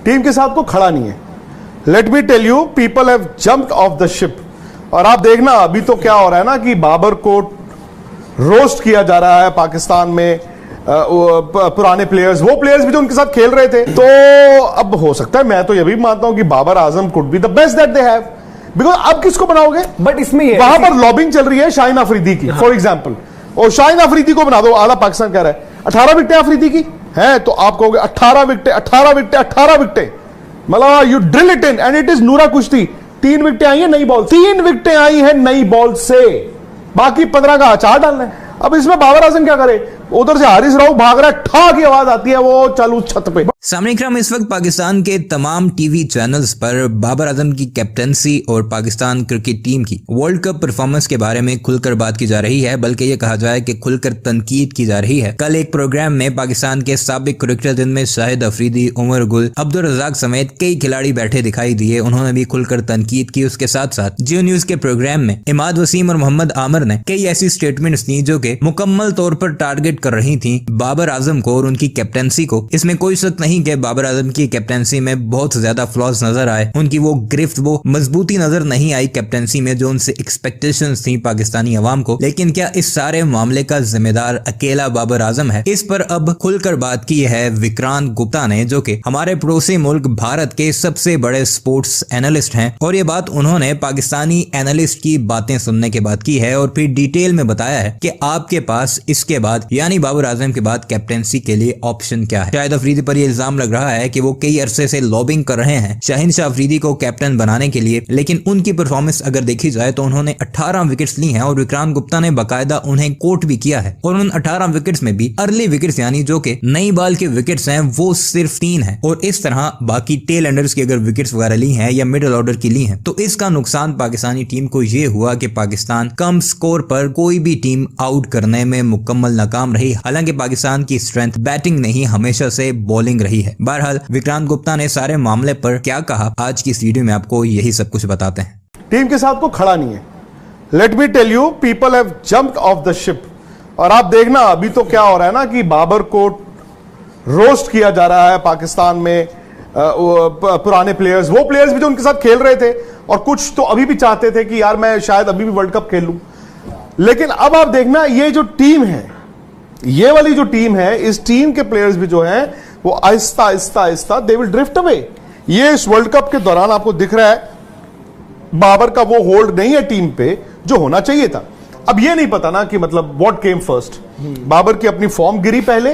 Team के साथ को खड़ा नहीं है। Let me tell you, people have jumped off the ship. और आप देखना अभी तो क्या हो रहा है ना कि बाबर को रोस्ट किया जा रहा है पाकिस्तान में। पुराने प्लेयर्स, वो प्लेयर्स भी जो उनके साथ खेल रहे थे। तो अब हो सकता है, मैं तो ये भी मानता हूं कि Babar Azam could be the best that they have, because अब किसको बनाओगे? बट इसमें वहां पर लॉबिंग चल रही है शाहीन अफरीदी की, फॉर एग्जाम्पल। और शाहीन अफरीदी को बना दो, आला पाकिस्तान कह रहा है 18 विकेटें अफरीदी की है, तो आप कहोगे 18 विकेटें 18 विकेटें 18 विकेटें, मतलब you drill it in and it is नूरा कुश्ती। 3 विकेटें आई है नई बॉल, 3 विकेटें आई है नई बॉल से, बाकी 15 का अचार डालना है। अब इसमें बाबर आजम क्या करे? उधर से हारिस राव भाग रहा है, ठा की आवाज आती है वो चालू छत पे। सामने क्रम इस वक्त पाकिस्तान के तमाम टीवी चैनल्स पर बाबर आजम की कैप्टनसी और पाकिस्तान क्रिकेट टीम की वर्ल्ड कप परफॉर्मेंस के बारे में खुलकर बात की जा रही है, बल्कि ये कहा जाए कि खुलकर तनकीद की जा रही है। कल एक प्रोग्राम में पाकिस्तान के साबिक क्रिकेटर जिनमें शाहिद अफरीदी, उमर गुल, अब्दुल रज़ाक समेत कई खिलाड़ी बैठे दिखाई दिए, उन्होंने भी खुलकर तनकीद की। उसके साथ साथ जियो न्यूज के प्रोग्राम में इमाद वसीम और मोहम्मद आमिर ने कई ऐसी स्टेटमेंट्स दी जो कि मुकम्मल तौर पर टारगेट कर रही थी बाबर आजम को और उनकी कैप्टनसी को। इसमें कोई शक नहीं कि बाबर आजम की कैप्टनसी में बहुत ज्यादा फ्लॉज नजर आए, उनकी वो गिरफ्त, वो मजबूती नजर नहीं आई कैप्टनसी में जो उनसे एक्सपेक्टेशंस थी पाकिस्तानी अवाम को। लेकिन क्या इस सारे मामले का जिम्मेदार अकेला बाबर आजम है? इस पर अब खुलकर बात की है विक्रांत गुप्ता ने, जो कि हमारे पड़ोसी मुल्क भारत के सबसे बड़े स्पोर्ट्स एनालिस्ट हैं, और ये बात उन्होंने पाकिस्तानी एनालिस्ट की बातें सुनने के बाद की है और फिर डिटेल में बताया है कि आपके पास इसके बाद यानी बाबर आजम के बाद कैप्टेंसी के लिए ऑप्शन क्या है। शाहिद अफरीदी पर यह इल्जाम लग रहा है कि वो कई अरसे से लॉबिंग कर रहे हैं शाहीन शाह अफरीदी को कैप्टन बनाने के लिए, लेकिन उनकी परफॉर्मेंस अगर देखी जाए तो उन्होंने 18 विकेट्स ली हैं और विक्रांत गुप्ता ने बाकायदा उन्हें कोट भी किया है। और उन 18 विकेट्स में भी अर्ली विकेट्स यानी जो कि नई बॉल के विकेट्स हैं वो सिर्फ 3 हैं, और इस तरह बाकी टेल एंडर्स की अगर विकेट्स वगैरह ली हैं या मिडिल ऑर्डर की ली हैं तो इसका नुकसान पाकिस्तानी टीम को यह हुआ कि पाकिस्तान कम स्कोर पर कोई भी टीम आउट करने में मुकम्मल नाकाम रही। हालांकि पाकिस्तान की स्ट्रेंथ बैटिंग नहीं हमेशा से बॉलिंग रही है। बहरहाल विक्रांत गुप्ता ने सारे मामले पर क्या कहा, आज की इस वीडियो में आपको यही सब कुछ बताते हैं। टीम के साथ को खड़ा नहीं है। Let me tell you, people have jumped off the ship. और आप देखना अभी तो क्या हो रहा है ना कि बाबर को रोस्ट किया जा रहा है पाकिस्तान में। पुराने प्लेयर्स, वो प्लेयर्स भी जो उनके साथ खेल रहे थे, और कुछ तो अभी भी चाहते थे कि यार मैं शायद अभी भी वर्ल्ड कप खेल लूं। लेकिन अब आप देखना ये जो टीम है, ये वाली जो टीम है, इस टीम के प्लेयर्स भी जो हैं वो Aahista Aahista Aahista they will drift away. ये इस वर्ल्ड कप के दौरान आपको दिख रहा है बाबर का वो होल्ड नहीं है टीम पे जो होना चाहिए था। अब ये नहीं पता ना कि मतलब व्हाट केम फर्स्ट, बाबर की अपनी फॉर्म गिरी पहले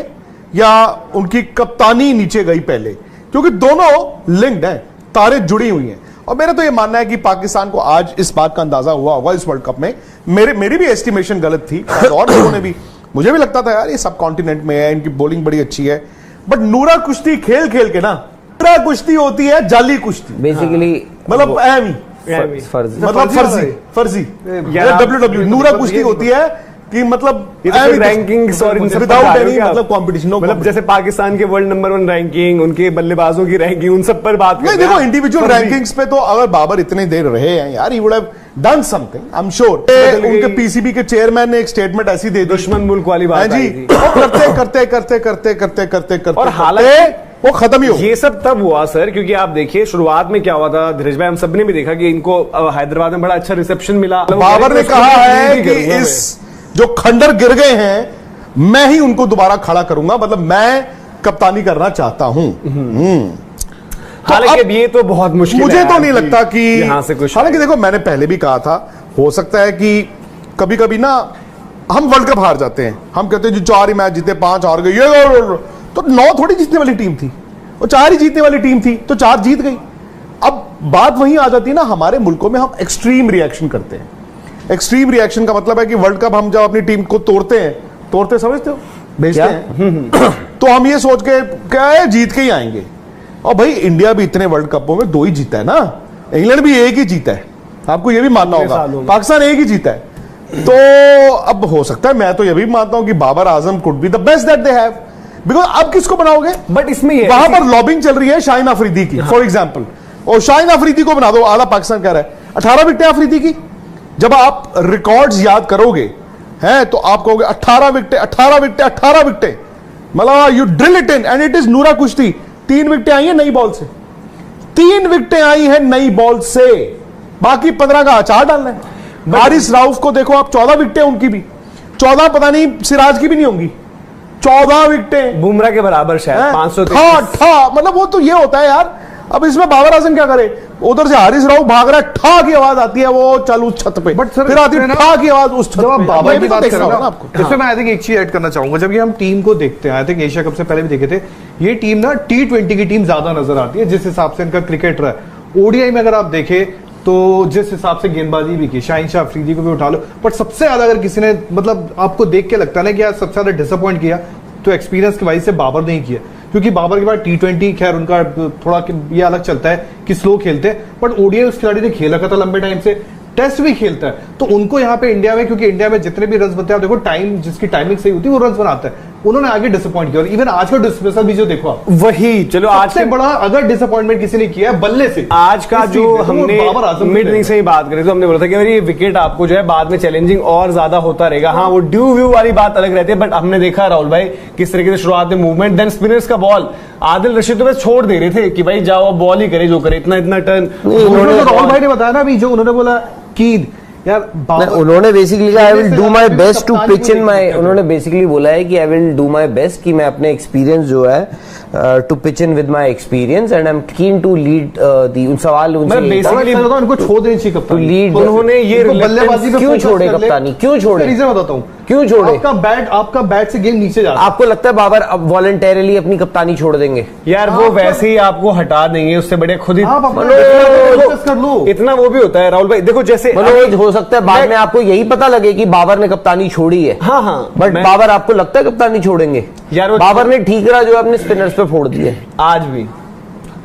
या उनकी कप्तानी नीचे गई पहले, क्योंकि दोनों लिंक्ड हैं, तारे जुड़ी हुई हैं। और मेरा तो ये मानना है कि पाकिस्तान को आज इस बात का अंदाजा हुआ होगा इस वर्ल्ड कप में। मेरी भी एस्टिमेशन गलत थी और लोगों ने भी, मुझे भी लगता था यार ये सब कॉन्टिनेंट में है, इनकी बॉलिंग बड़ी अच्छी है, बट नूरा कुश्ती खेल खेल के ना, नूरा कुश्ती होती है जाली कुश्ती बेसिकली, मतलब फर्जी डब्ल्यू नूरा कुश्ती होती है कि मतलब रैंकिंग्स और विदाउट एनी मतलब कंपटीशन। मतलब जैसे पाकिस्तान के वर्ल्ड नंबर 1 रैंकिंग, उनके बल्लेबाजों की रैंकिंग, उन सब पर बात नहीं। देखो इंडिविजुअल रैंकिंग्स पे तो अगर बाबर इतने देर रहे हैं यार, he would have done something, I am sure. उनके पीसीबी के चेयरमैन ने एक स्टेटमेंट ऐसी दे दी, दुश्मन मुल्क वाली बात जी, करते करते करते करते करते करते करते और हालांकि वो खत्म ही हो। ये सब तब हुआ सर क्योंकि आप देखिए शुरुआत में क्या हुआ था धीरज भाई, हम सब ने भी देखा कि इनको हैदराबाद में बड़ा अच्छा रिसेप्शन मिला। बाबर ने कहा है कि इस जो खंडर गिर गए हैं मैं ही उनको दोबारा खड़ा करूंगा, मतलब मैं कप्तानी करना चाहता हूं। हालांकि ये तो बहुत मुश्किल मुझे तो नहीं लगता कि यहां से कुछ, हालांकि देखो मैंने पहले भी कहा था, हो सकता है कि कभी कभी ना हम वर्ल्ड कप हार जाते हैं, हम कहते हैं जो 4 ही मैच जीते 5 हार गए, ये तो 9 थोड़ी जीतने वाली टीम थी, वो 4 ही जीतने वाली टीम थी तो 4 जीत गई। अब बात वहीं आ जाती है ना, हमारे मुल्कों में हम एक्सट्रीम रिएक्शन करते हैं। एक्सट्रीम रिएक्शन का मतलब है कि वर्ल्ड कप हम जब अपनी टीम को तोड़ते हैं, तोड़ते समझते हो, भेजते हैं तो हम ये सोच के क्या जीत के ही आएंगे। और भाई इंडिया भी इतने वर्ल्ड कपों में 2 ही जीता है ना, इंग्लैंड भी 1 ही जीता है, आपको ये भी मानना होगा, पाकिस्तान 1 ही जीता है। तो अब हो सकता है, मैं तो ये भी मानता हूं कि Babar Azam could be the best that they have, because अब किसको बनाओगे? बट इसमें वहां पर लॉबिंग चल रही है शाहीन अफरीदी की, फॉर एग्जाम्पल, और शाहीन अफरीदी को बना दो, आला पाकिस्तान कह रहा है 18 विकेटें अफरीदी की। जब आप रिकॉर्ड्स याद करोगे हैं तो आप कहोगे 18 विकेटें 18 विकेटें 18 विकेटें, मतलब you drill it in and it is नूरा कुश्ती। 3 विकेटें आई है नई बॉल से, 3 विकेटें आई हैं नई बॉल से, बाकी 15 का अचार डालना है। हारिस राउफ को देखो आप, 14 विकेटें उनकी भी, 14 पता नहीं सिराज की भी नहीं होंगी, 14 विकेटें बुमराह के बराबर शायद 500 मतलब वो तो ये होता है यार। अब इसमें बाबर आजम क्या करे, उधर से हारिस राउफ भाग रहा है, ठा की आवाज आती है वो चल उस छत पे, फिर आती है ठा की आवाज उस छत पे। जब आप बाबर की बात कर कर रहे रहे हो ना हो आपको, इसमें मैं आई थिंक एक चीज ऐड करना चाहूंगा। जब ये हम टीम को देखते हैं, आई थिंक एशिया कप से पहले भी देखे थे, ये टीम ना T20 की टीम ज्यादा नजर आती है जिस हिसाब से इनका क्रिकेट रहा है। ओडीआई में अगर आप देखें तो जिस हिसाब से गेंदबाजी भी की, शाहीन शाह अफरीदी को भी उठा लो, बट सबसे ज्यादा अगर किसी ने मतलब आपको देख के लगता है ना कि यार सबसे ज्यादा डिसअपॉइंट किया, तो एक्सपीरियंस की वजह से बाबर नहीं किया, क्योंकि बाबर के बाद T20 खैर उनका थोड़ा ये अलग चलता है कि स्लो खेलते हैं, बट ओडीआई उस खिलाड़ी ने खेला था लंबे टाइम से, टेस्ट भी खेलता है। तो उनको यहाँ पे इंडिया में, क्योंकि इंडिया में जितने भी रन बनते हैं आप देखो, टाइम जिसकी टाइमिंग सही होती है वो रन बनाता है, उन्होंने आगे डिसअपॉइंट किया। और इवन आज का डिस्मिसल भी जो देखो आप, वही चलो आज से बड़ा अगर डिसअपॉइंटमेंट किसी ने किया है बल्ले से, आज का इस जो टीम में, तो हमने वो बाबर आजम मिड इनिंग्स से ही बात करी तो हमने बोला था कि अगर ये विकेट आपको जो है बाद में चैलेंजिंग और ज्यादा होता रहेगा। हाँ वो ड्यू व्यू वाली बात अलग रहती है, बट हमने देखा राहुल भाई किस तरीके से शुरुआत में मूवमेंट, देन स्पिनर्स का बॉल, आदिल रशीद तो बस छोड़ दे रहे थे कि भाई जाओ बॉल ही करे जो करे, इतना इतना टर्न। राहुल भाई ने बताया ना अभी, जो उन्होंने बोला कि यार उन्होंने बेसिकली कहा I will do my best to pitch in my, उन्होंने बेसिकली बोला है कि I will do my best कि मैं अपने एक्सपीरियंस जो है to pitch in with my experience and I am keen to lead the. उन सवाल उनसे बेसिकली उनको छोड़ देनी चाहिए कप्तानी, लीड उन्होंने ये बल्लेबाजी पे क्यों छोड़े कप्तानी, क्यों छोड़े, रीजन बताता हूँ क्यों छोड़े? आपका बैट से गेम नीचे जा रहा है। आपको लगता है बाबर अब वॉलंटरली अपनी कप्तानी छोड़ देंगे? यार वो वैसे ही आपको हटा देंगे, उससे बड़े खुद ही आप अपना फोकस कर लो। इतना वो भी होता है राहुल भाई, देखो जैसे मनोज हो सकता है बाद में आपको यही पता लगे कि बाबर ने कप्तानी छोड़ी है। हाँ हाँ, बट बाबर आपको लगता है कप्तानी छोड़ेंगे? यार बाबर ने ठीकरा जो है अपने स्पिनर्स पे फोड़ दिया आज भी,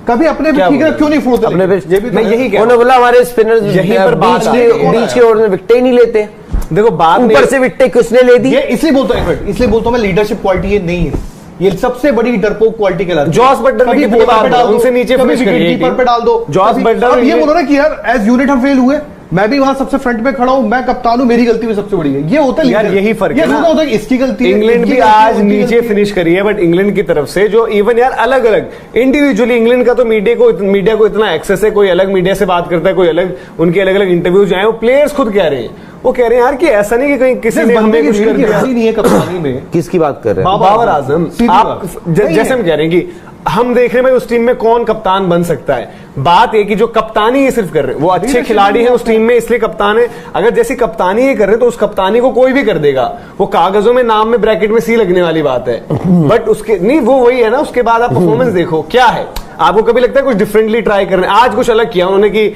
कभी अपने पे ठीक है क्यों नहीं फोड़ते अपने पे? मैं यही कह, उन्होंने बोला हमारे स्पिनर्स यहीं पर बात बीच के ओवर में विकेट नहीं लेते। देखो बात ऊपर से विकेट किसने ले दी? ये इसलिए बोलता हूं, इसलिए बोलता हूं मैं, लीडरशिप क्वालिटी ये नहीं है, ये सबसे बड़ी डरपोक क्वालिटी कहलाती है। जॉस बटलर ने कितनी बार डाल दो, उनसे नीचे फिनिश करिए, कीपर पे डाल दो जॉस बटलर। अब ये बोलो ना कि यार एज यूनिट हम फेल हुए, मैं भी वहां सबसे फ्रंट पे खड़ा हूं, मैं कप्तान हूं, मेरी गलती भी सबसे बड़ी है, ये होता है यार यही फर्क है ना, होता है इसकी गलती, इंग्लैंड भी आज नीचे फिनिश करी है, बट इंग्लैंड की तरफ से जो इवन यार अलग अलग इंडिविजुअली इंग्लैंड का तो मीडिया को इतना एक्सेस है, कोई अलग मीडिया से बात करता है, कोई अलग, उनके अलग अलग इंटरव्यूज आए, वो प्लेयर्स खुद कह रहे हैं, वो कह रहे हैं यार कि ऐसा नहीं कि कहीं किसी ने हमें कुछ कर दिया नहीं है कप्तानी में। किसकी बात कर रहे हैं? बाबर आजम। आप जैसे हम कह रहे हैं कि हम देख रहे हैं भाई उस टीम में कौन कप्तान बन सकता है, बात है कि जो कप्तानी ये सिर्फ कर रहे हैं वो अच्छे खिलाड़ी हैं उस टीम में, इसलिए कप्तान है। अगर जैसी कप्तानी ये कर रहे हैं तो उस कप्तानी को कोई भी कर देगा, वो कागजों में नाम में ब्रैकेट में सी लगने वाली बात है, बट उसके नहीं वो वही है ना, उसके बाद आप परफॉर्मेंस देखो क्या है, आपको कभी लगता है कुछ डिफरेंटली ट्राई कर रहे हैं, आज कुछ अलग किया उन्होंने कि